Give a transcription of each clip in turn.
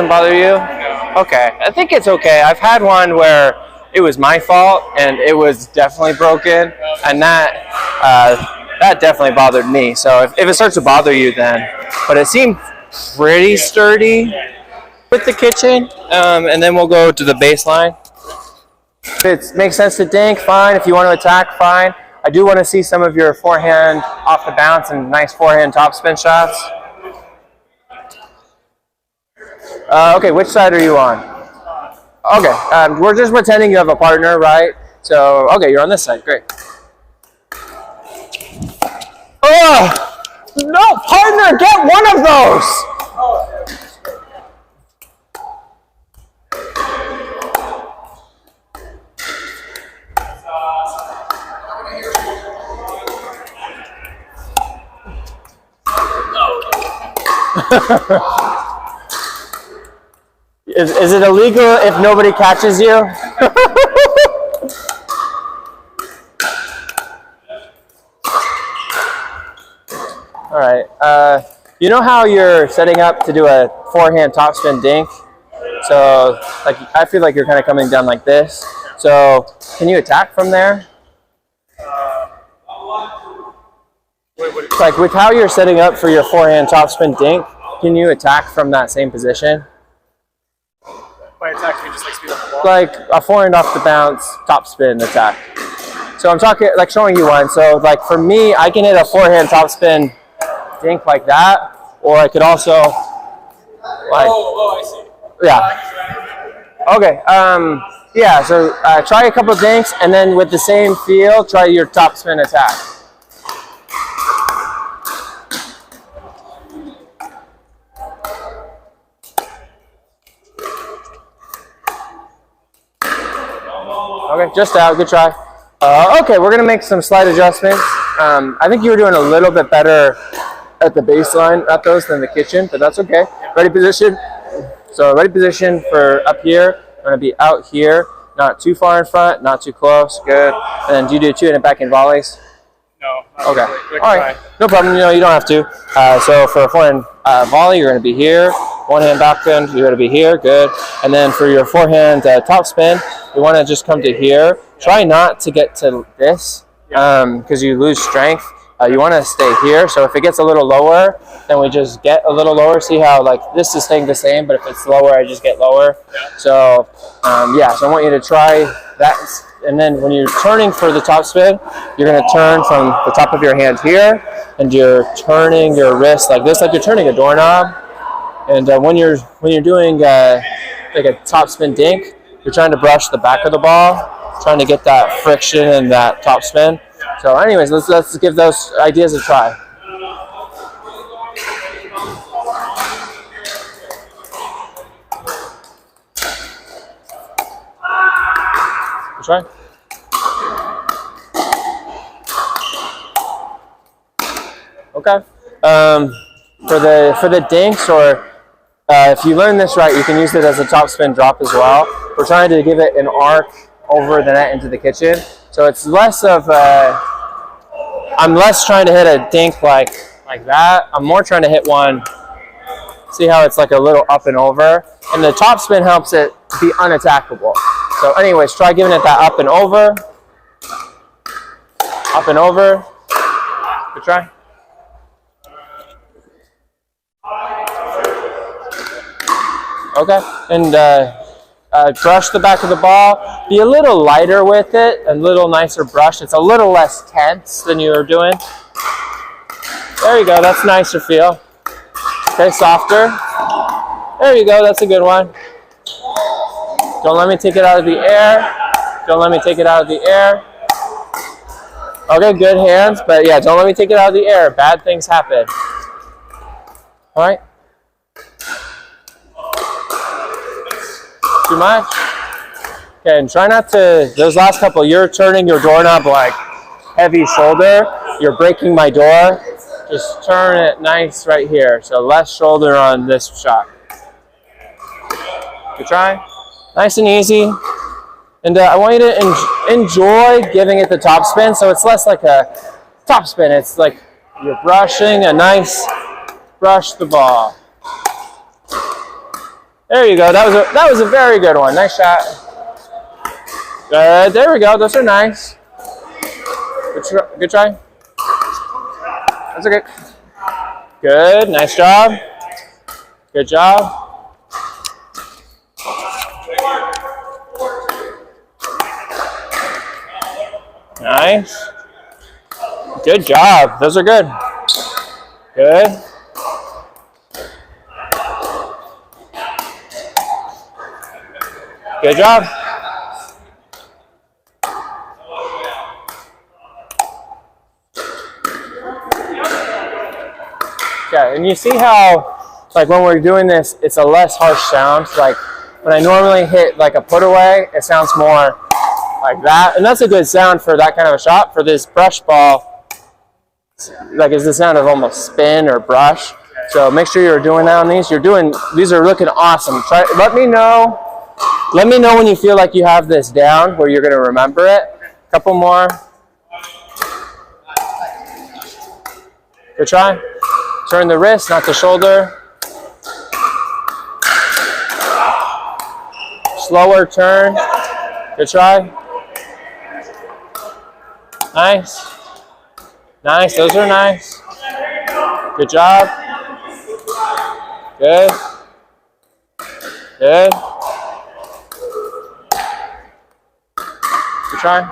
Doesn't bother you? No. Okay, I think it's okay. I've had one where it was my fault and it was definitely broken, and that definitely bothered me. So if it starts to bother you, then, but it seemed pretty sturdy with the kitchen, and then we'll go to the baseline. If it makes sense to dink, fine. If you want to attack, fine. I do want to see some of your forehand off the bounce and nice forehand topspin shots. Okay, which side are you on? Okay, we're just pretending you have a partner, right? So, okay, you're on this side, great. Oh, no, partner, get one of those! Is it illegal if nobody catches you? All right. You know how you're setting up to do a forehand topspin dink? So, like, I feel like you're kind of coming down like this. So, can you attack from there? Like, with how you're setting up for your forehand topspin dink, can you attack from that same position? By attack, you just like speed up the ball? Like a forehand off the bounce topspin attack. So I'm talking, like, showing you one. So, like, for me, I can hit a forehand topspin dink like that, or I could also, like, I see. Yeah. Okay. Yeah. So try a couple of dinks, and then with the same feel, try your topspin attack. Okay, just out. Good try. Okay, we're gonna make some slight adjustments. I think you were doing a little bit better at the baseline at those than the kitchen, but that's okay. Ready position. So ready position for up here. I'm gonna be out here, not too far in front, not too close. Good. And then do you do 2 and back in volleys? No. Okay. Really. All right. No problem. You know, you don't have to. So for a forehand volley, you're gonna be here. One hand backhand, you're gonna be here. Good. And then for your forehand topspin, you want to just come to here. Try not to get to this because you lose strength. You want to stay here. So if it gets a little lower, then we just get a little lower. See how, like, this is staying the same, but if it's lower, I just get lower. So yeah, so I want you to try that. And then when you're turning for the topspin, you're going to turn from the top of your hand here, and you're turning your wrist like this, like you're turning a doorknob. And when you're doing like a topspin dink, you're trying to brush the back of the ball, trying to get that friction and that topspin. So anyways, let's give those ideas a try. Good try. Okay. For the dinks, or if you learn this right, you can use it as a topspin drop as well. We're trying to give it an arc over the net into the kitchen. So it's less of a, I'm less trying to hit a dink like that. I'm more trying to hit one, see how it's like a little up and over. And the topspin helps it be unattackable. So anyways, try giving it that up and over. Up and over. Good try. Okay, and brush the back of the ball. Be a little lighter with it, a little nicer brush. It's a little less tense than you were doing. There you go, that's nicer feel. Okay, softer. There you go, that's a good one. Don't let me take it out of the air. Don't let me take it out of the air. Okay, good hands, but yeah, don't let me take it out of the air. Bad things happen. All right. Too much? Okay, and try not to, those last couple, you're turning your doorknob like heavy shoulder. You're breaking my door. Just turn it nice right here. So less shoulder on this shot. Good try. Nice and easy. And I want you to enjoy giving it the topspin. So it's less like a topspin. It's like you're brushing a nice brush the ball. There you go. That was a very good one. Nice shot. Good. There we go. Those are nice. Good try. That's okay. Good. Nice job. Good job. Nice. Good job. Those are good. Good. Good job. Yeah, and you see how, like when we're doing this, it's a less harsh sound. Like when I normally hit like a put away, it sounds more like that. And that's a good sound for that kind of a shot. For this brush ball, like it's the sound of almost spin or brush. So make sure you're doing that on these. These are looking awesome. Let me know when you feel like you have this down, where you're gonna remember it. A couple more. Good try. Turn the wrist, not the shoulder. Slower turn. Good try. Nice. Nice, those are nice. Good job. Good. Good. Good try.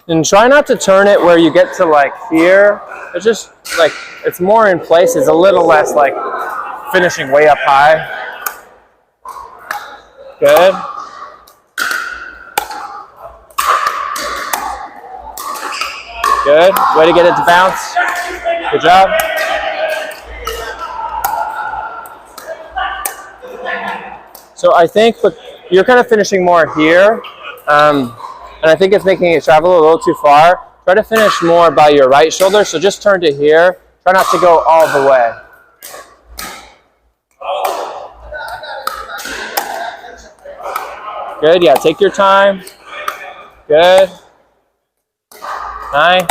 And try not to turn it where you get to like here. It's just like, it's more in place. It's a little less like finishing way up high. Good. Good. Way to get it to bounce. Good job. So I think you're kind of finishing more here. And I think it's making it travel a little too far. Try to finish more by your right shoulder. So just turn to here. Try not to go all the way. Good, yeah, take your time. Good. Nice.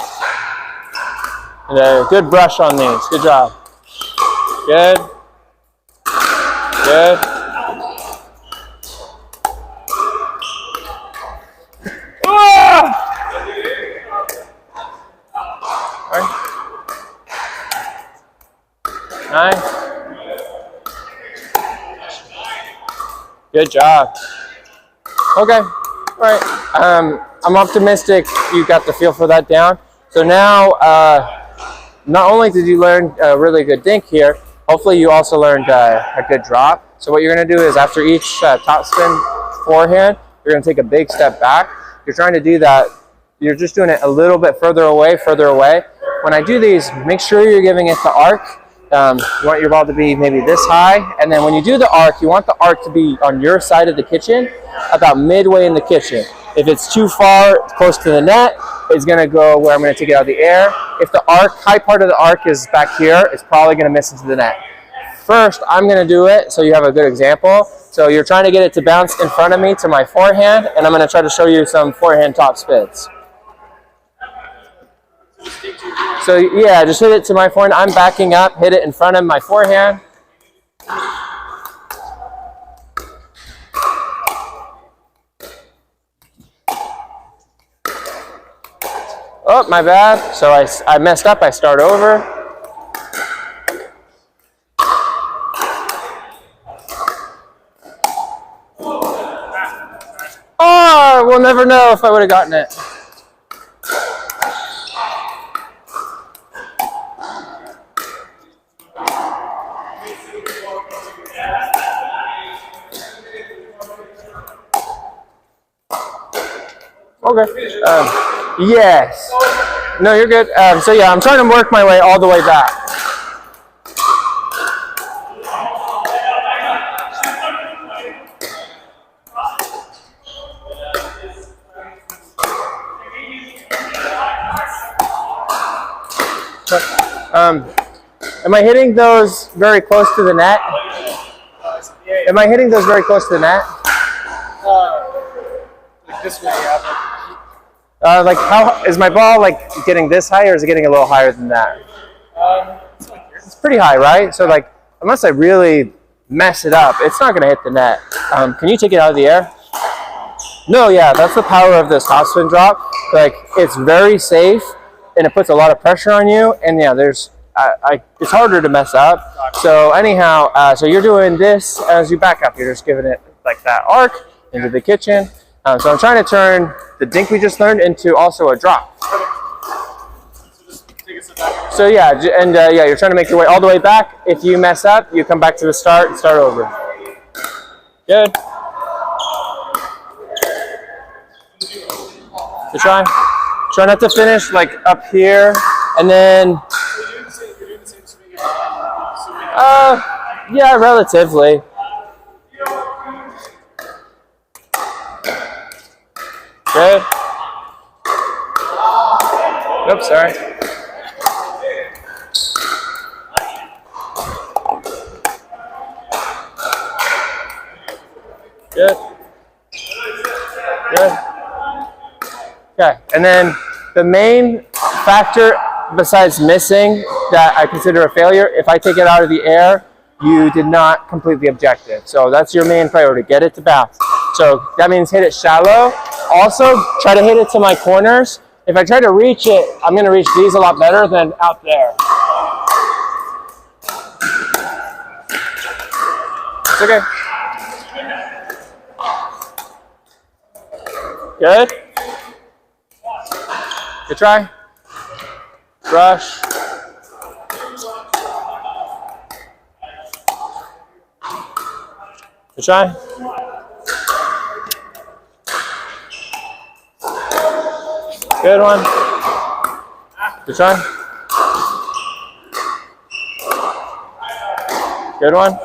And a good brush on these. Good job. Good. Good. Nice. Good job. Okay. All right. I'm optimistic you got the feel for that down. So now, not only did you learn a really good dink here, hopefully you also learned a good drop. So what you're going to do is after each topspin forehand, you're going to take a big step back. You're trying to do that. You're just doing it a little bit further away, further away. When I do these, make sure you're giving it the arc. You want your ball to be maybe this high, and then when you do the arc, you want the arc to be on your side of the kitchen, about midway in the kitchen. If it's too far, close to the net, it's going to go where I'm going to take it out of the air. If the high part of the arc is back here, it's probably going to miss into the net. First, I'm going to do it so you have a good example. So you're trying to get it to bounce in front of me to my forehand, and I'm going to try to show you some forehand top spins. So yeah, just hit it to my forehand. I'm backing up, hit it in front of my forehand. Oh, my bad. So I messed up. I start over. Oh, we'll never know if I would have gotten it. Okay. Yes. No, you're good. So yeah, I'm trying to work my way all the way back. Am I hitting those very close to the net? Am I hitting those very close to the net? Like this way, yeah. Like how is my ball like getting this high, or is it getting a little higher than that? It's like here. It's pretty high, right? So like unless I really mess it up, it's not going to hit the net. Can you take it out of the air? No, yeah, that's the power of this topspin drop. Like, it's very safe, and it puts a lot of pressure on you. And yeah, there's, it's harder to mess up. So anyhow, so you're doing this as you back up. You're just giving it like that arc into the kitchen. So I'm trying to turn the dink we just learned into also a drop. So yeah, and yeah, you're trying to make your way all the way back. If you mess up, you come back to the start and start over. Good. Good try. Try not to finish like up here, and then. Yeah, relatively. Good. Oops, sorry. Good. Good. Okay, and then the main factor besides missing that I consider a failure, if I take it out of the air, you did not complete the objective. So that's your main priority, get it to bounce. So that means hit it shallow. Also, try to hit it to my corners. If I try to reach it, I'm gonna reach these a lot better than out there. It's okay. Good. Good try. Brush. Good try. Good one. Good try. Good one.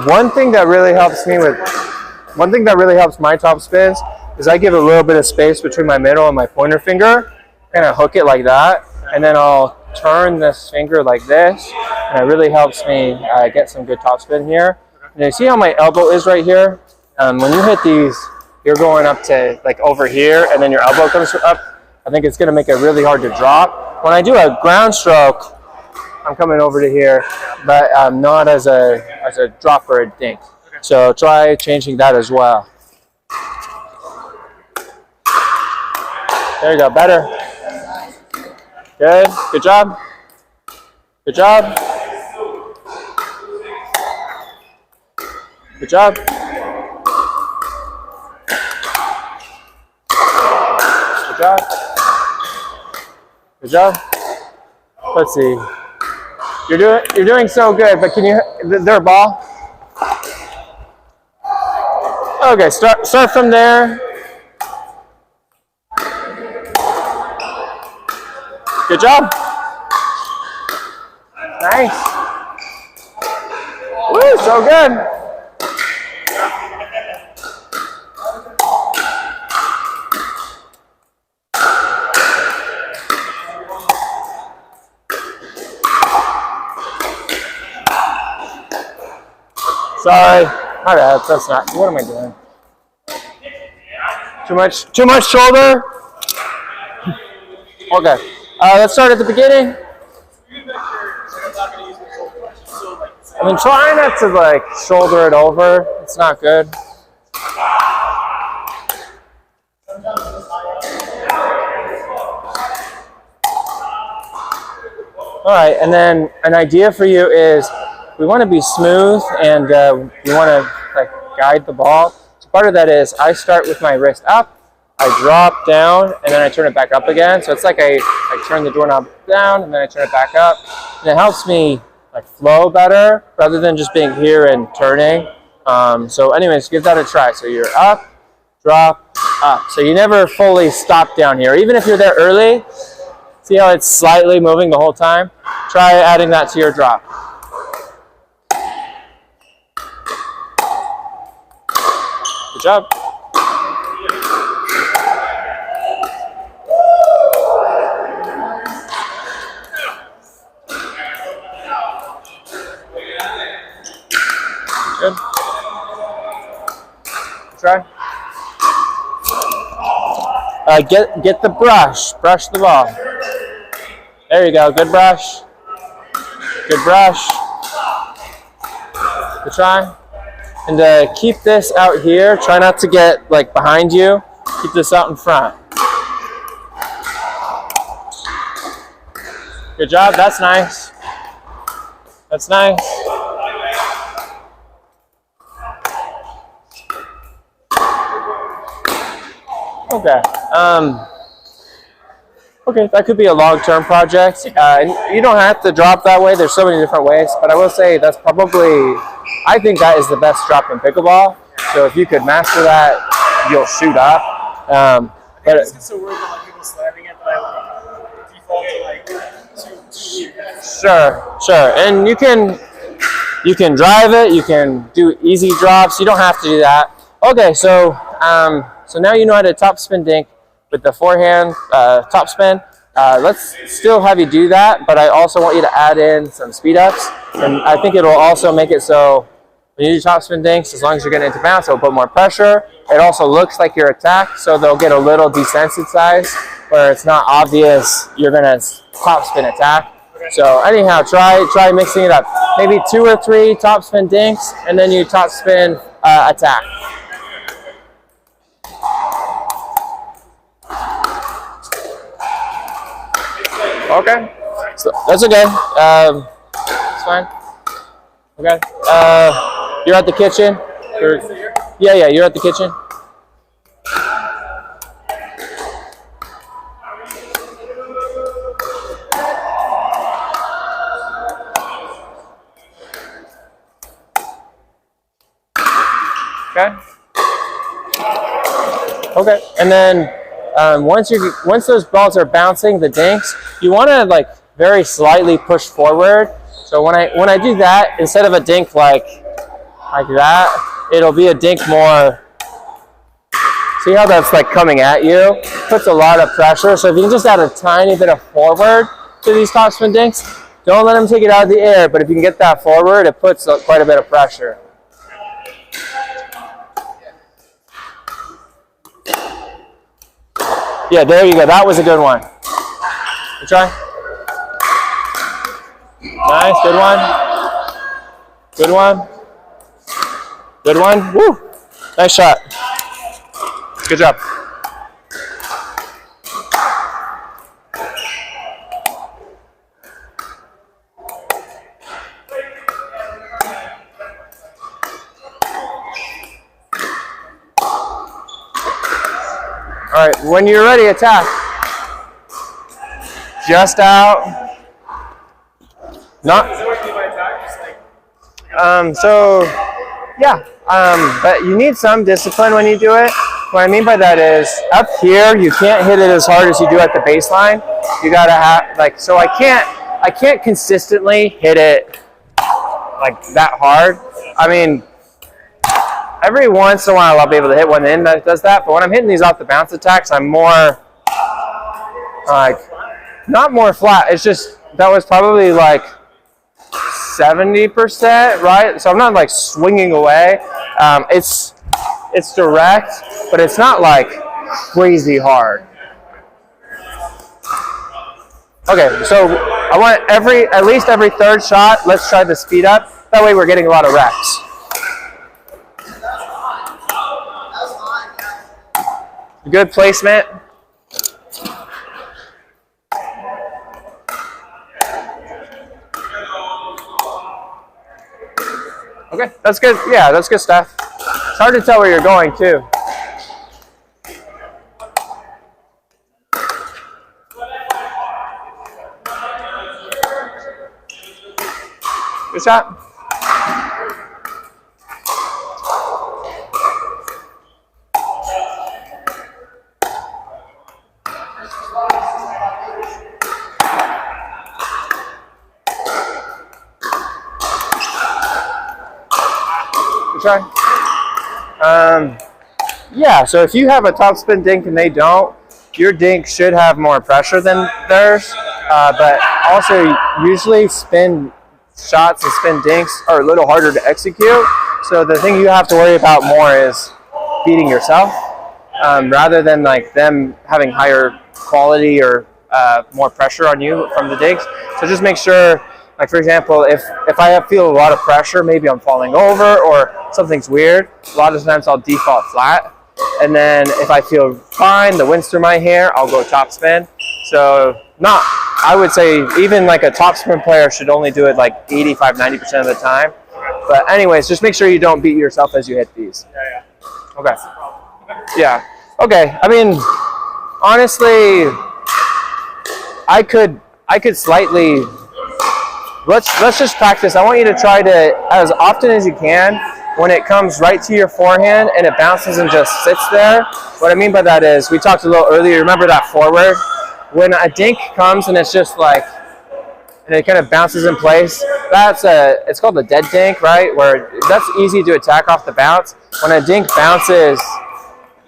One thing that really helps my top spins is I give a little bit of space between my middle and my pointer finger, kind of hook it like that, and then I'll turn this finger like this, and it really helps me get some good topspin here. And you see how my elbow is right here? When you hit these, you're going up to like over here, and then your elbow comes up. I think it's going to make it really hard to drop. When I do a ground stroke, I'm coming over to here, but not as a drop or a dink. So try changing that as well. There you go, better. Good, good job. Good job. Good job. Good job. Good job. Let's see. You're doing so good, but can you, is there a ball? Okay, start from there. Good job. Nice. Woo, so good. Sorry, my bad. That's not. What am I doing? Too much shoulder. Okay. Let's start at the beginning. I've been trying not to like shoulder it over. It's not good. All right, and then an idea for you is we want to be smooth, and we want to like guide the ball. So part of that is I start with my wrist up, I drop down, and then I turn it back up again. So it's like I turn the doorknob down, and then I turn it back up. And it helps me like flow better rather than just being here and turning. So anyways, give that a try. So you're up, drop, up. So you never fully stop down here. Even if you're there early, see how it's slightly moving the whole time? Try adding that to your drop. Good job. Good. Try. Get the brush. Brush the ball. There you go. Good brush. Good brush. Good try. And keep this out here. Try not to get like behind you. Keep this out in front. Good job. That's nice. That's nice. Okay. Okay, that could be a long-term project. And you don't have to drop that way. There's so many different ways. But I will say that's probably, I think that is the best drop in pickleball. So if you could master that, you'll shoot up. But it's so worried about like people slamming it that I would default to like two meters. Sure. And you can drive it. You can do easy drops. You don't have to do that. Okay, so now you know how to topspin dink with the forehand topspin. Let's still have you do that, but I also want you to add in some speed ups, and I think it'll also make it so when you do topspin dinks, as long as you're getting into bounce, it'll put more pressure. It also looks like your attack, so they'll get a little desensitized where it's not obvious you're gonna topspin attack. So anyhow, try mixing it up. Maybe 2 or 3 topspin dinks, and then you topspin attack. Okay, so that's okay. It's fine. Okay. You're at the kitchen. Yeah, you're at the kitchen. Okay. Okay, and then once those balls are bouncing, the dinks, you want to like very slightly push forward. So when I do that, instead of a dink like that, it'll be a dink more. See how that's like coming at you? Puts a lot of pressure. So if you can just add a tiny bit of forward to these topspin dinks, don't let them take it out of the air. But if you can get that forward, it puts quite a bit of pressure. Yeah, there you go. That was a good one. Good try. Nice. Good one. Good one. Good one. Woo. Nice shot. Good job. All right, when you're ready, attack. Just out. Not. But you need some discipline when you do it. What I mean by that is, up here you can't hit it as hard as you do at the baseline. You gotta have so I can't consistently hit it like that hard. I mean, every once in a while I'll be able to hit one in that does that, but when I'm hitting these off the bounce attacks, I'm more like, not more flat. It's just, that was probably like 70%, right? So I'm not like swinging away. It's direct, but it's not like crazy hard. Okay, so I want at least every third shot, let's try the speed up. That way we're getting a lot of reps. Good placement. Okay, that's good. Yeah, that's good stuff. It's hard to tell where you're going too. Good shot. Try. Yeah, so if you have a topspin dink and they don't, your dink should have more pressure than theirs. But also, usually spin shots and spin dinks are a little harder to execute. So the thing you have to worry about more is beating yourself, rather than like them having higher quality or more pressure on you from the dinks. So just make sure, like for example, if I feel a lot of pressure, maybe I'm falling over or something's weird, a lot of times I'll default flat. And then if I feel fine, the wind's through my hair, I'll go topspin. So I would say even like a topspin player should only do it like 85–90% of the time. But anyways, just make sure you don't beat yourself as you hit these. Yeah. Okay. Yeah. Okay. I mean, honestly, I could slightly. Let's just practice. I want you to try to, as often as you can, when it comes right to your forehand and it bounces and just sits there. What I mean by that is, we talked a little earlier, remember that forward? When a dink comes and it's just like, and it kind of bounces in place, it's called a dead dink, right? Where that's easy to attack off the bounce. When a dink bounces,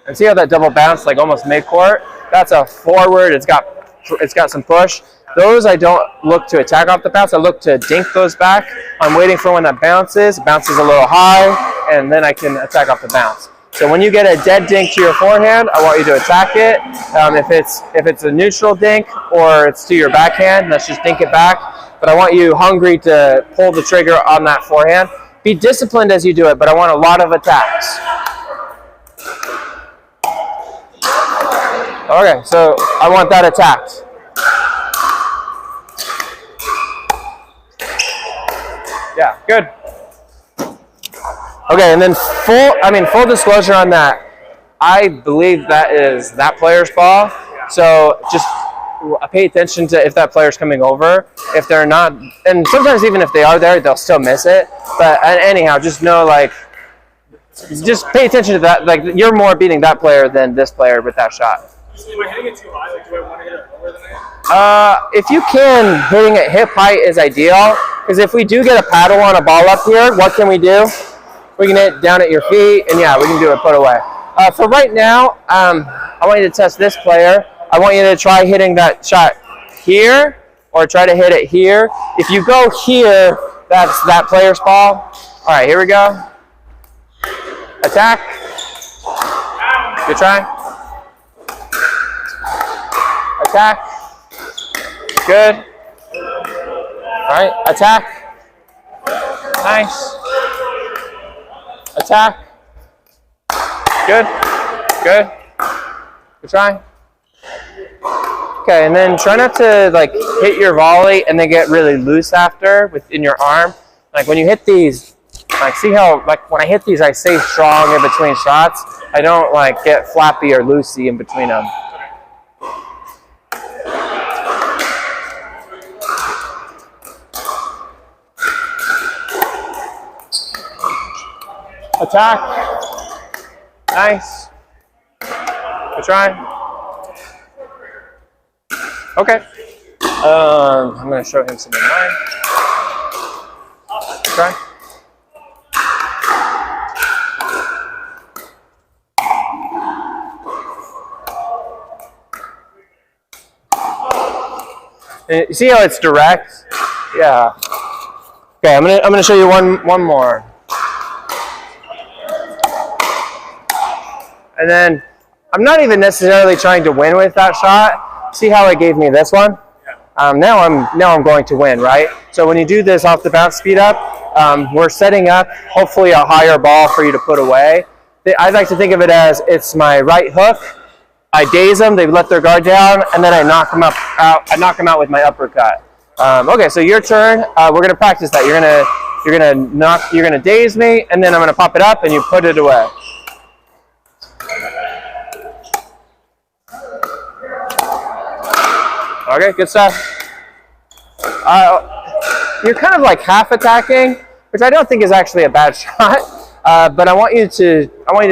and see how that double bounce, like almost mid-court? That's a forward, it's got some push. Those I don't look to attack off the bounce, I look to dink those back. I'm waiting for when that bounces a little high, and then I can attack off the bounce. So when you get a dead dink to your forehand, I want you to attack it. If it's a neutral dink or it's to your backhand, let's just dink it back. But I want you hungry to pull the trigger on that forehand. Be disciplined as you do it, but I want a lot of attacks. Okay, so I want that attacked. Yeah, good. Okay, and then full disclosure on that. I believe that is that player's ball. So just pay attention to if that player's coming over. If they're not, and sometimes even if they are there, they'll still miss it. But anyhow, just know, like, just pay attention to that. Like, you're more beating that player than this player with that shot. So am I hitting it too high? Like, do I want to hit it lower than that? If you can, hitting it hip height is ideal. Because if we do get a paddle on a ball up here, what can we do? We can hit down at your feet, and yeah, we can do a put away. For right now, I want you to test this player. I want you to try hitting that shot here, or try to hit it here. If you go here, that's that player's ball. All right, here we go. Attack. Good try. Attack. Good. All right, attack. Nice. Attack. Good. Good. Good try. Okay, and then try not to like hit your volley and then get really loose after within your arm. Like when you hit these, like see how like when I hit these, I stay strong in between shots. I don't like get flappy or loosey in between them. Attack. Nice. Good try. Okay. I'm going to show him some of mine. Good try. And you see how it's direct? Yeah. Okay, I'm gonna show you one more. And then I'm not even necessarily trying to win with that shot. See how it gave me this one? Now I'm going to win, right? So when you do this off the bounce speed up, we're setting up hopefully a higher ball for you to put away. I like to think of it as it's my right hook. I daze them, they let their guard down, and then I knock them out. I knock them out with my uppercut. Okay, so your turn. We're gonna practice that. You're gonna daze me, and then I'm gonna pop it up, and you put it away. Okay, good stuff. You're kind of like half attacking, which I don't think is actually a bad shot. But I want you to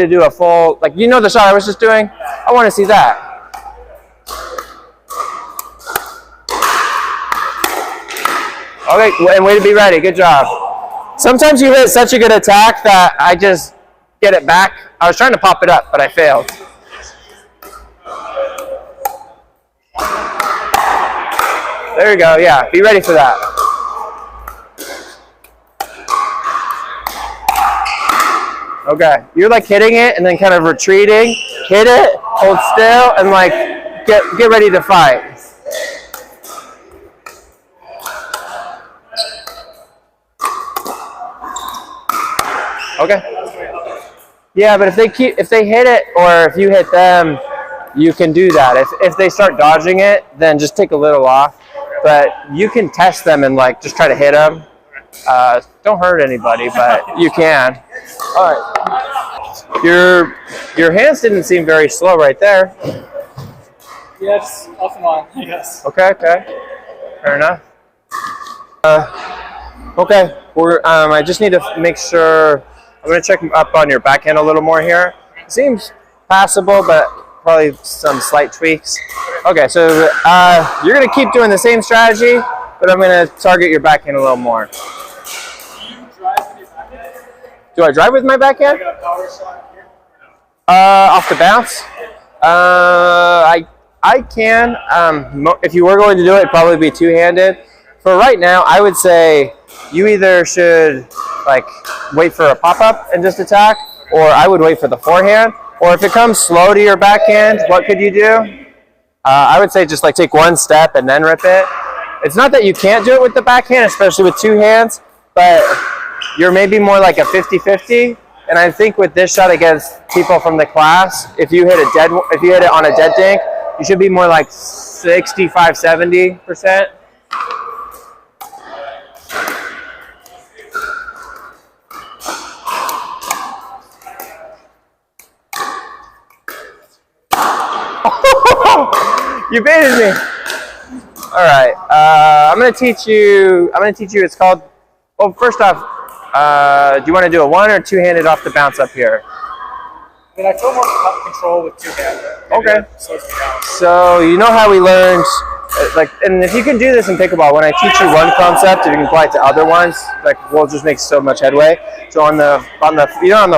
do a full, like, you know the shot I was just doing? I want to see that. Okay, and way to be ready. Good job. Sometimes you hit such a good attack that I just get it back. I was trying to pop it up, but I failed. There you go. Yeah, be ready for that. Okay, you're like hitting it and then kind of retreating. Hit it, hold still, and like get ready to fight. Okay. Yeah, but if they hit it, or if you hit them, you can do that. If they start dodging it, then just take a little off. But you can test them and like just try to hit them. Don't hurt anybody, but you can. All right. Your hands didn't seem very slow right there. Yeah, just off and on, I guess. Okay. Fair enough. Okay. I just need to make sure. I'm going to check up on your backhand a little more here. It seems passable, but probably some slight tweaks. Okay, so you're going to keep doing the same strategy, but I'm going to target your backhand a little more. Do you drive with your backhand? Do I drive with my backhand? Like a power shot here? Off the bounce? I can. If you were going to do it, it'd probably be two-handed. For right now, I would say you either should like wait for a pop-up and just attack, or I would wait for the forehand. Or if it comes slow to your backhand, what could you do? I would say just like take one step and then rip it. It's not that you can't do it with the backhand, especially with two hands, but you're maybe more like a 50-50. And I think with this shot against people from the class, if you hit it on a dead dink, you should be more like 65-70%. You baited me. All right. I'm gonna teach you. It's called. Well, first off, do you want to do a one or two-handed off the bounce up here? I mean, I feel more control with two-handed. Okay. So you know how we learned, and if you can do this in pickleball, when I teach you one concept, if you can apply it to other ones, like we'll just make so much headway. So on the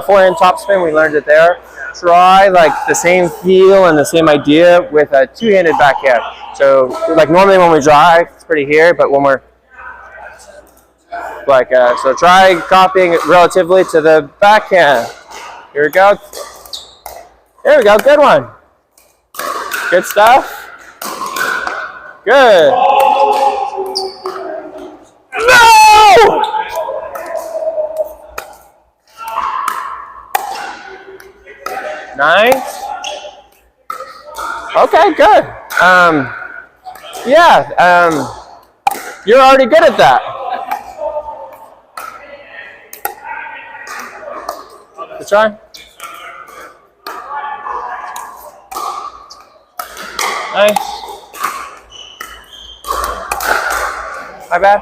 forehand topspin, we learned it there. Try like the same feel and the same idea with a two-handed backhand. So like normally when we drive, it's pretty here, but when we're like, so try copying it relatively to the backhand. Here we go. There we go, good one. Good stuff. Good. No! Nice. Okay, good. You're already good at that. Good try. Nice. My bad.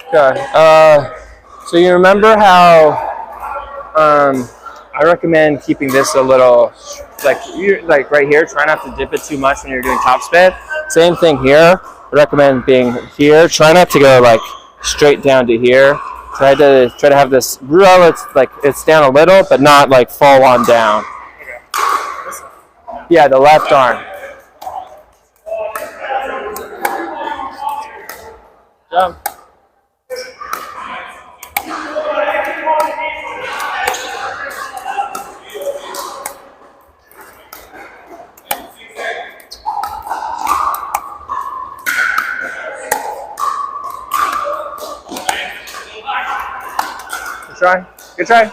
Okay. So you remember how I recommend keeping this a little like right here. Try not to dip it too much when you're doing topspin. Same thing here. I recommend being here. Try not to go like straight down to here. Try to have this it's down a little, but not like fall on down. Yeah, the left arm. Jump. Good try.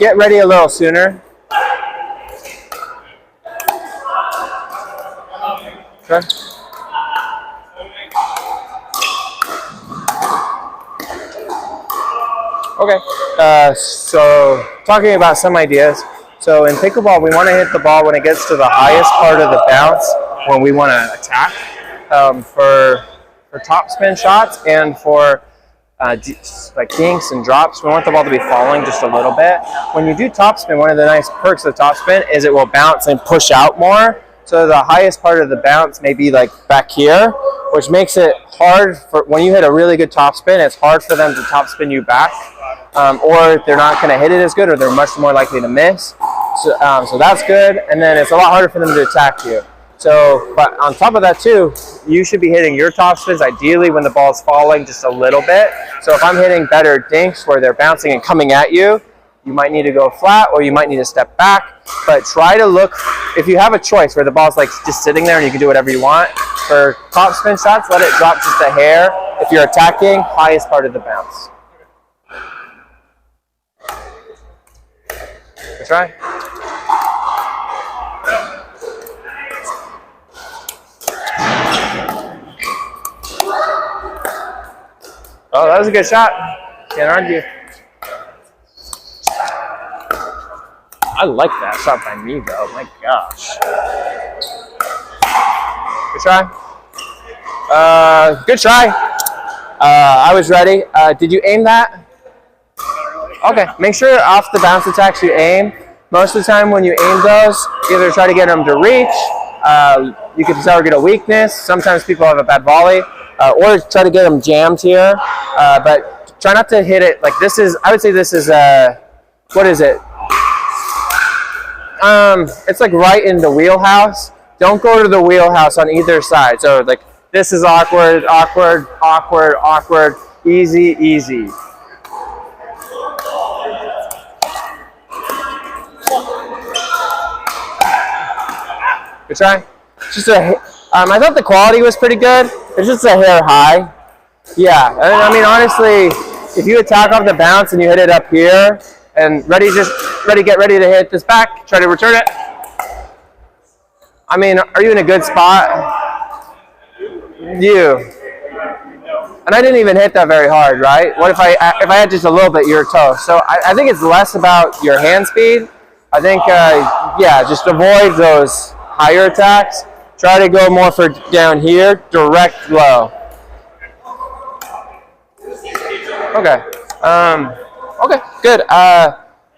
Get ready a little sooner. Okay. Okay. So talking about some ideas. So in pickleball, we want to hit the ball when it gets to the highest part of the bounce when we want to attack. For topspin shots and for like dinks and drops, we want the ball to be falling just a little bit. When you do topspin, one of the nice perks of topspin is it will bounce and push out more. So the highest part of the bounce may be like back here, which makes it hard for when you hit a really good topspin. It's hard for them to topspin you back, or they're not going to hit it as good, or they're much more likely to miss. So that's good, and then it's a lot harder for them to attack you. So, but on top of that too, you should be hitting your top spins ideally when the ball's falling just a little bit. So if I'm hitting better dinks where they're bouncing and coming at you, you might need to go flat or you might need to step back. But try to look, if you have a choice where the ball's like just sitting there and you can do whatever you want, for top spin shots, let it drop just a hair. If you're attacking, highest part of the bounce. Good try. Oh, that was a good shot. Can't argue. I like that shot by me, though. My gosh. Good try. Good try. I was ready. Did you aim that? Okay. Make sure off the bounce attacks you aim. Most of the time when you aim those, either try to get them to reach. You can target a weakness. Sometimes people have a bad volley. Or try to get them jammed here, but try not to hit it like this is. I would say this is what is it? It's like right in the wheelhouse. Don't go to the wheelhouse on either side. So like this is awkward, awkward, awkward, awkward. Easy, easy. Good try. Just a. I thought the quality was pretty good. It's just a hair high. Yeah, I mean, honestly, if you attack off the bounce and you hit it up here and get ready to hit this back, try to return it. I mean, are you in a good spot? You. And I didn't even hit that very hard, right? What if I had just a little bit, you're toast. So I think it's less about your hand speed. I think, yeah, just avoid those higher attacks. Try to go more for down here, direct low. Okay. Okay, good.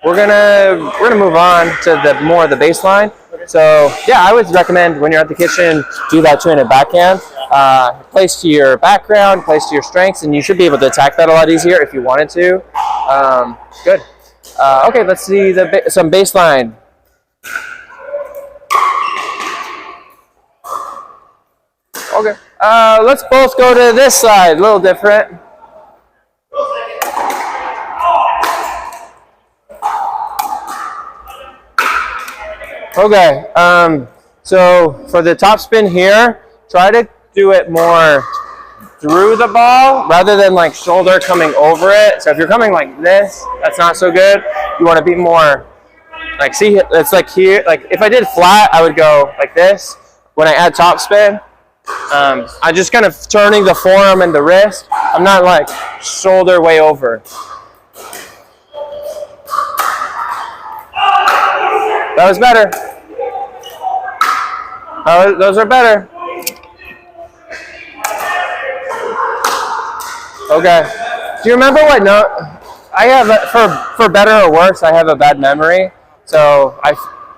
We're gonna move on to the more of the baseline. So yeah, I would recommend when you're at the kitchen, do that 2-handed backhand. Place to your background, place to your strengths, and you should be able to attack that a lot easier if you wanted to. Good. Okay, let's see some baseline. Okay. Let's both go to this side. A little different. Okay. So for the top spin here, try to do it more through the ball rather than like shoulder coming over it. So if you're coming like this, that's not so good. You want to be more like, see, it's like here. Like if I did flat, I would go like this. When I add top spin, I'm just kind of turning the forearm and the wrist. I'm not like shoulder way over. That was better. Those are better. Okay. Do you remember what note? I have, for better or worse, I have a bad memory. So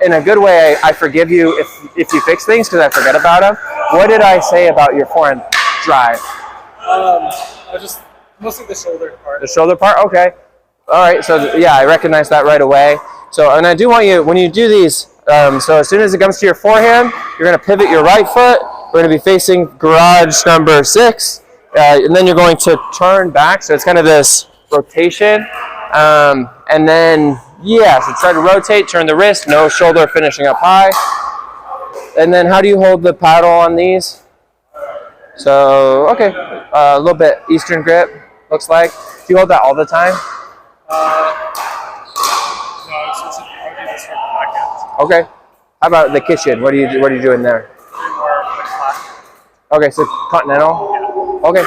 in a good way, I forgive you if you fix things because I forget about them. What did I say about your forehand drive? Just mostly the shoulder part. The shoulder part? Okay. All right. So yeah, I recognize that right away. So, and I do want you, when you do these, so as soon as it comes to your forehand, you're going to pivot your right foot. We're going to be facing garage number 6. And then you're going to turn back. So it's kind of this rotation. And then, yeah, so try to rotate, turn the wrist, no shoulder finishing up high. And then how do you hold the paddle on these? So, okay, a little bit Eastern grip, looks like. Do you hold that all the time? No, I do this for the backhand. Okay. How about the kitchen? What are you doing there? More like flat. Okay, so continental? Yeah. Okay,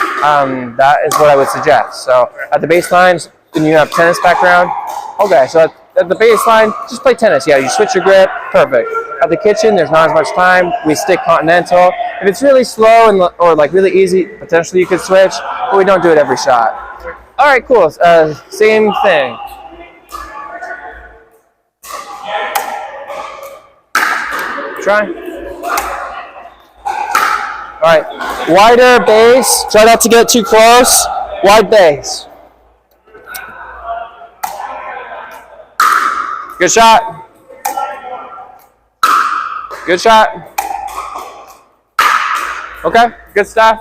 that is what I would suggest. So at the baseline, then you have tennis background. Okay, so at the baseline, just play tennis. Yeah, you switch your grip, perfect. At the kitchen, there's not as much time. We stick continental. If it's really slow or like really easy, potentially you could switch, but we don't do it every shot. All right, cool. Same thing. Try. All right, wider base. Try not to get too close. Wide base. Good shot. Good shot. Okay, good stuff.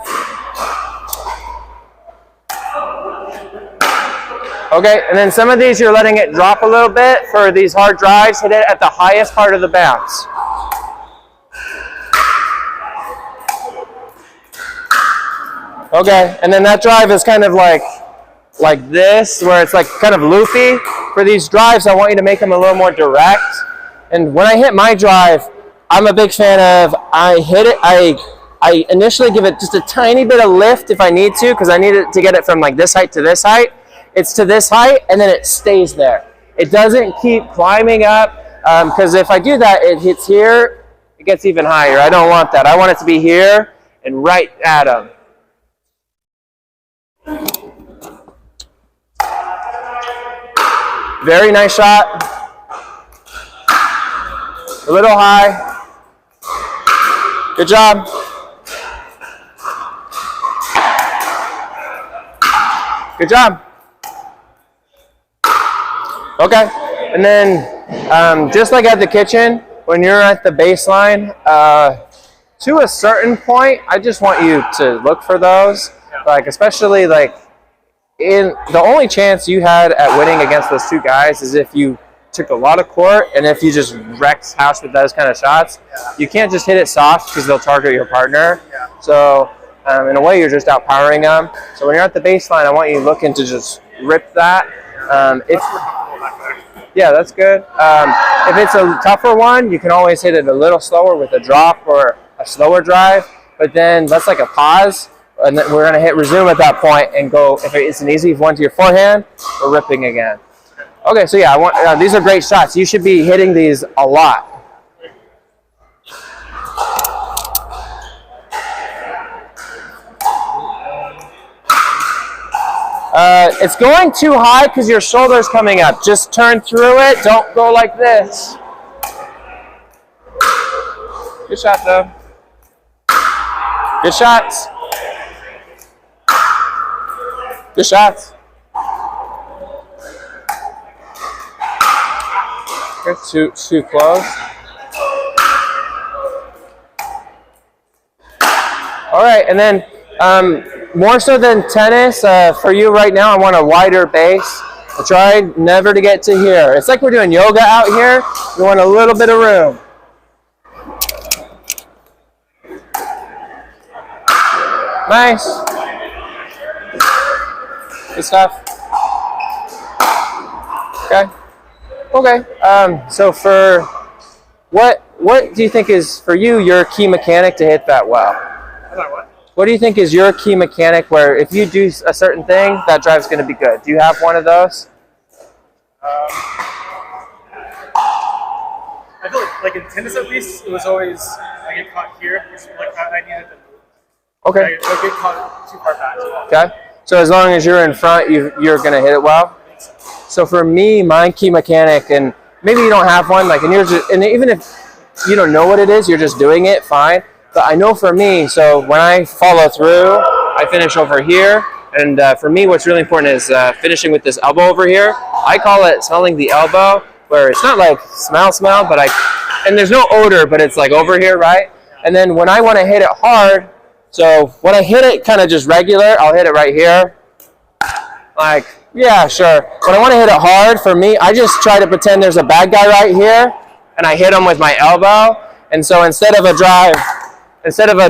Okay, and then some of these you're letting it drop a little bit. For these hard drives, hit it at the highest part of the bounce. Okay, and then that drive is kind of like this, where it's like kind of loopy. For these drives, I want you to make them a little more direct. And when I hit my drive, I'm a big fan of, I hit it, I initially give it just a tiny bit of lift if I need to, because I need it to get it from like this height to this height. It's to this height, and then it stays there. It doesn't keep climbing up, because if I do that, it hits here, it gets even higher. I don't want that. I want it to be here and right at them. Very nice shot. A little high. Good job. Good job. Okay. And then just like at the kitchen, when you're at the baseline, to a certain point, I just want you to look for those. Like, especially like the only chance you had at winning against those two guys is if you took a lot of court, and if you just wrecked house with those kind of shots. You can't just hit it soft because they'll target your partner. So in a way, you're just outpowering them. So when you're at the baseline, I want you looking to just rip that. Yeah, that's good. If it's a tougher one, you can always hit it a little slower with a drop or a slower drive, but then that's like a pause. And then we're going to hit resume at that point and go. If it's an easy one to your forehand, we're ripping again. Okay, so yeah, these are great shots. You should be hitting these a lot. It's going too high because your shoulder's coming up. Just turn through it. Don't go like this. Good shot, though. Good shots. Good shots. Too close. All right, and then more so than tennis, for you right now, I want a wider base. I try never to get to here. It's like we're doing yoga out here. You want a little bit of room. Nice. Good stuff. Okay. Okay. So for what do you think is for you your key mechanic to hit that well? What do you think is your key mechanic where if you do a certain thing, that drive's going to be good? Do you have one of those? I feel like in tennis at least, it was always I get caught here, which like I needed to move. Okay. I get caught too far back. Okay. So as long as you're in front, you're going to hit it well. So for me, my key mechanic, and maybe you don't have one, like, and even if you don't know what it is, you're just doing it, fine. But I know for me, so when I follow through, I finish over here. And for me, what's really important is finishing with this elbow over here. I call it smelling the elbow, where it's not like smell, but and there's no odor, but it's like over here, right? And then when I want to hit it hard, so when I hit it kind of just regular, I'll hit it right here. Like, yeah, sure. When I want to hit it hard, for me, I just try to pretend there's a bad guy right here, and I hit him with my elbow. And so instead of a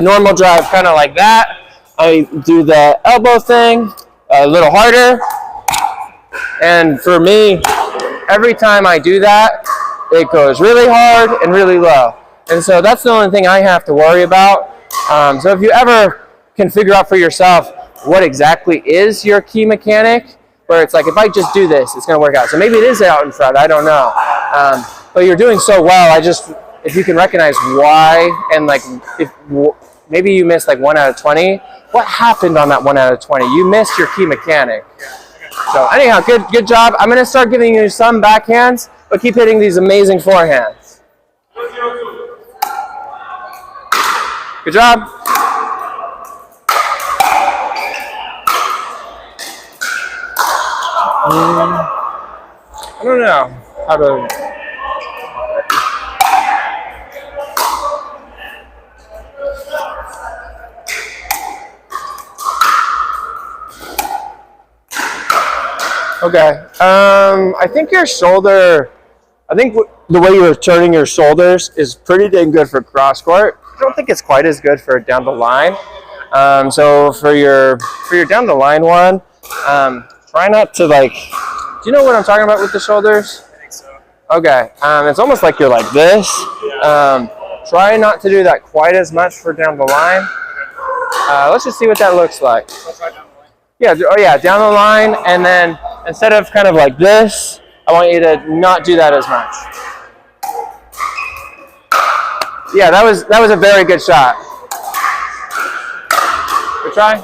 normal drive kind of like that, I do the elbow thing a little harder. And for me, every time I do that, it goes really hard and really low. And so that's the only thing I have to worry about. So if you ever can figure out for yourself what exactly is your key mechanic, where it's like, if I just do this, it's going to work out. So maybe it is out in front, I don't know. But you're doing so well, if you can recognize why, and like, if maybe you missed like 1 out of 20, what happened on that 1 out of 20? You missed your key mechanic. So anyhow, good job. I'm going to start giving you some backhands, but keep hitting these amazing forehands. Good job. I don't know how to... Okay. I think your shoulder. I think the way you're turning your shoulders is pretty dang good for cross court. I don't think it's quite as good for down the line. So for your down the line one, try not to like. Do you know what I'm talking about with the shoulders? I think so. Okay. It's almost like you're like this. Try not to do that quite as much for down the line. Let's just see what that looks like. Let's try down the line. Yeah. Oh yeah, down the line, and then instead of kind of like this, I want you to not do that as much. Yeah, that was a very good shot. Good try.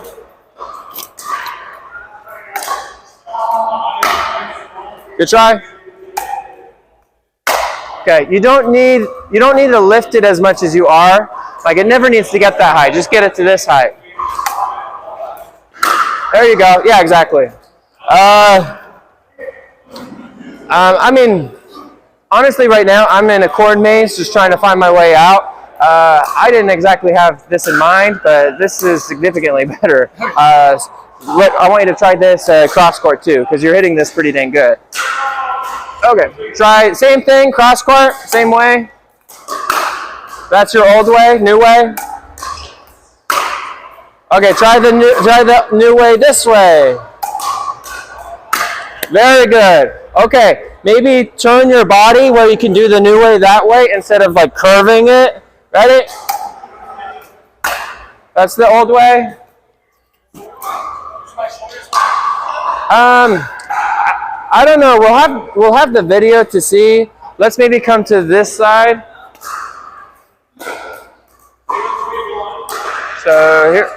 Good try. Okay, you don't need to lift it as much as you are. Like, it never needs to get that high. Just get it to this height. There you go. Yeah, exactly. I mean, honestly, right now I'm in a chord maze, just trying to find my way out. I didn't exactly have this in mind, but this is significantly better. I want you to try this cross court too, because you're hitting this pretty dang good. Okay, try same thing, cross court, same way. That's your old way, new way. Okay, try the new way this way. Very good. Okay, maybe turn your body where you can do the new way that way instead of like curving it. Ready? That's the old way. I don't know. We'll have the video to see. Let's maybe come to this side. So here,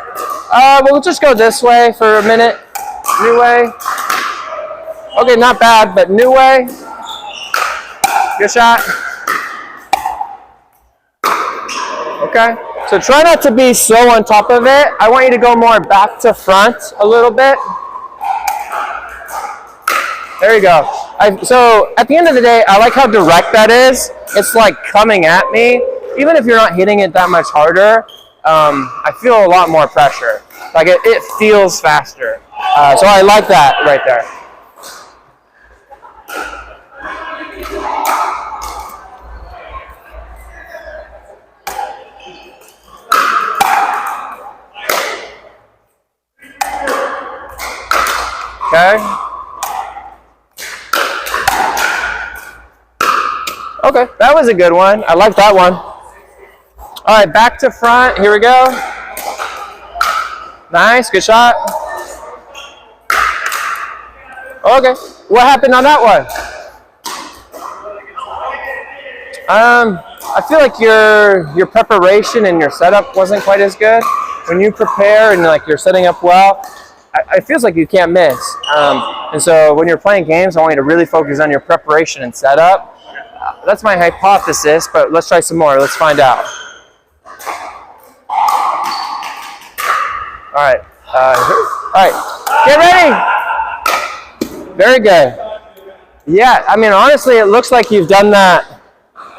we'll just go this way for a minute. New way. Okay, not bad, but new way. Good shot. Okay, so try not to be so on top of it. I want you to go more back to front a little bit. There you go. So at the end of the day, I like how direct that is. It's like coming at me. Even if you're not hitting it that much harder, I feel a lot more pressure. Like it feels faster. So I like that right there. Okay. Okay, that was a good one. I like that one. All right, back to front. Here we go. Nice, good shot. Okay, what happened on that one? I feel like your preparation and your setup wasn't quite as good. When you prepare and like you're setting up well, it feels like you can't miss. And so when you're playing games, I want you to really focus on your preparation and setup. That's my hypothesis, but let's try some more. Let's find out. All right. All right. Get ready. Very good. Yeah, I mean, honestly, it looks like you've done that.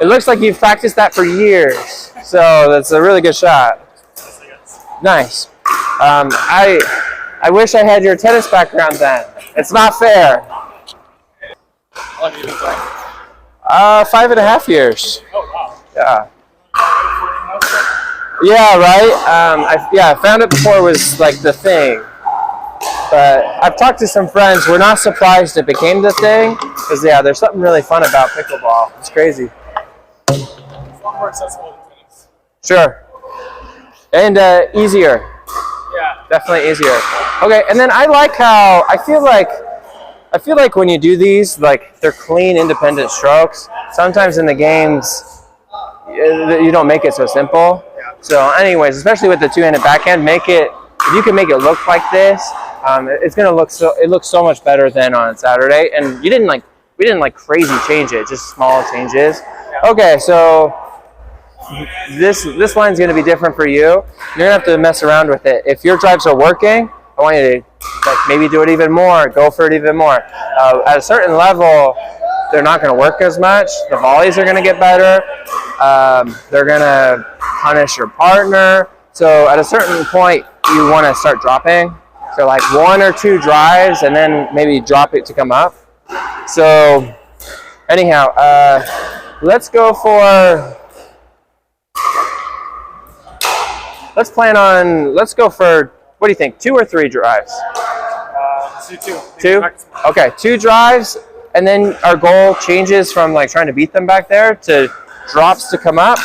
It looks like you've practiced that for years. So that's a really good shot. Nice. I wish I had your tennis background then. It's not fair. How long have you been playing? 5.5 years. Oh, wow. Yeah. Yeah, right? I found it before it was like the thing. But I've talked to some friends. We're not surprised it became the thing. Because, yeah, there's something really fun about pickleball. It's crazy. It's a lot more accessible than tennis. Sure. And easier. Yeah. Definitely easier. Okay, and then I like how I feel like when you do these, like they're clean, independent strokes. Sometimes in the games, you don't make it so simple. Yeah. So, anyways, especially with the two-handed backhand, if you can make it look like this, it's gonna look it looks so much better than on Saturday. And we didn't like crazy change it, just small changes. Yeah. Okay, so this line's gonna be different for you. You're gonna have to mess around with it. If your drives are working, I want you to like maybe do it even more, go for it even more. At a certain level, they're not going to work as much. The volleys are going to get better. They're going to punish your partner. So at a certain point, you want to start dropping. So like 1 or 2 drives and then maybe drop it to come up. So anyhow, let's go for, let's go for, what do you think, 2 or 3 drives? 2. 2? Okay, 2 drives, and then our goal changes from like trying to beat them back there to drops to come up.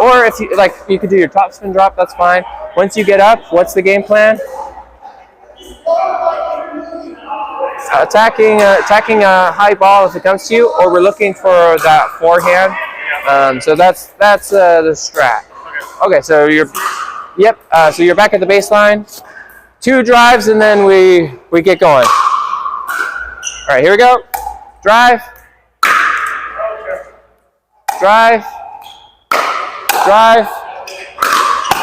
Or if you like, you could do your topspin drop, that's fine. Once you get up, what's the game plan? Attacking a high ball if it comes to you, or we're looking for that forehand. So that's the strat. Okay, so you're so you're back at the baseline. 2 drives and then we get going. All right, here we go. Drive. Drive. Drive.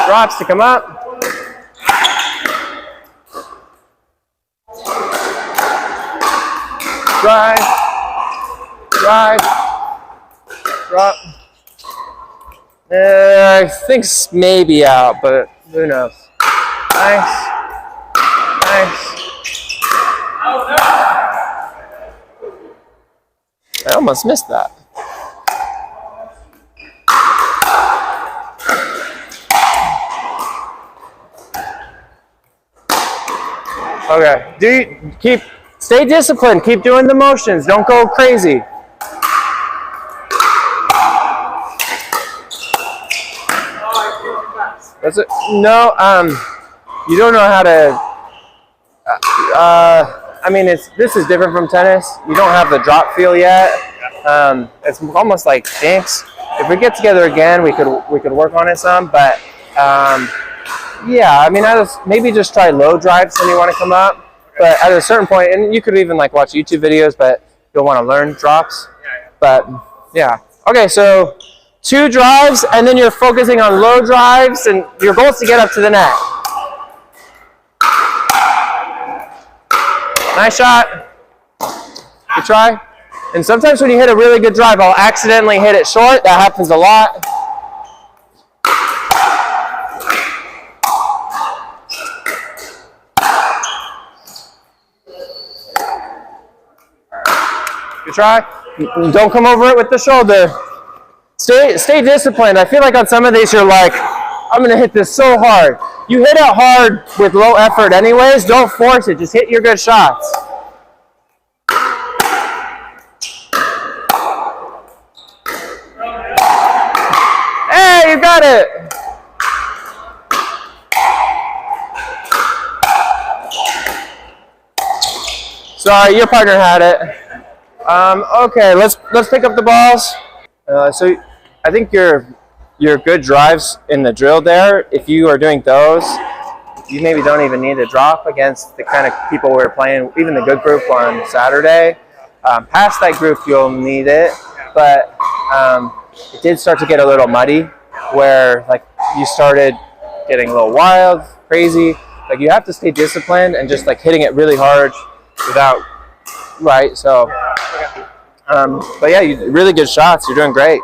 Drops to come up. Drive, drive, drop. I think maybe out, but who knows. Nice, nice. I almost missed that. Okay, stay disciplined, keep doing the motions, don't go crazy. That's it. No, you don't know how to, I mean, this is different from tennis. You don't have the drop feel yet. It's almost like dinks. If we get together again, we could work on it some, but yeah, I mean, maybe just try low drives when you want to come up. But at a certain point, and you could even like watch YouTube videos, but you'll want to learn drops. But yeah, okay, so 2 drives, and then you're focusing on low drives, and your goal is to get up to the net. Nice shot. Good try. And sometimes when you hit a really good drive, I'll accidentally hit it short. That happens a lot. Good try. Don't come over it with the shoulder. Stay disciplined. I feel like on some of these you're like, I'm going to hit this so hard. You hit it hard with low effort anyways. Don't force it. Just hit your good shots. Hey, you got it. Sorry, your partner had it. Okay, let's pick up the balls. So I think your good drives in the drill there, if you are doing those, you maybe don't even need to drop against the kind of people we're playing, even the good group on Saturday. Past that group, you'll need it, but it did start to get a little muddy, where like you started getting a little wild, crazy. Like you have to stay disciplined and just like hitting it really hard without, right? So, but yeah, really good shots. You're doing great.